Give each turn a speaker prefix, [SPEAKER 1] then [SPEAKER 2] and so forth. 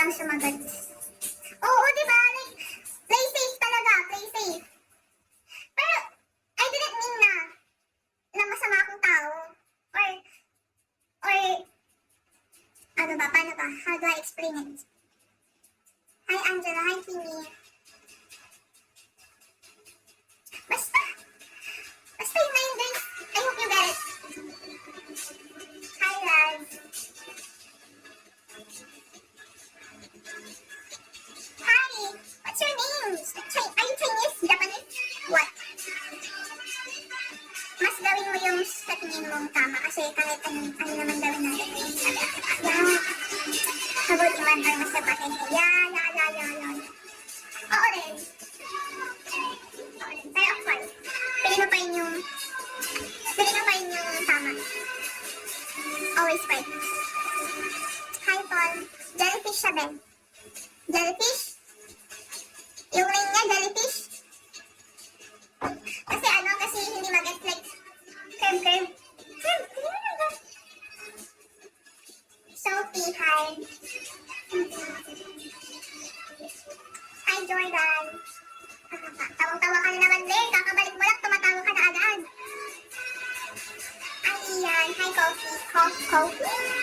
[SPEAKER 1] biglang sumagot. Oo, diba? Like, play safe talaga, play safe. Pero, I didn't mean na masama akong tao. Or, ano ba, paano ba? How do I explain it? Hi Angela, hi Kimi. Basta yun na yun guys. I hope you get it. Hi Raz. Hi, what's your name? Are you Chinese? Japanese? What? Mas gawin mo yung sa tingin mong tama kasi kahit ano naman gawin natin. Yeah. Mabuti man or mas sabatin. Yeah. Oo rin. Pero of course, pili mo pa rin yung tama. Always right. Hi Paul. Jellyfish siya, Ben. Jellyfish? Yung name niya, jellyfish? Kasi hindi mag-get like curve. Sophie, hi. Hi Jordan. Tawang-tawa ka na naman, Ben. Kakabalik mo lang, tumatawa ka na agad. Hi Ian. Hi Coffee. Coffee?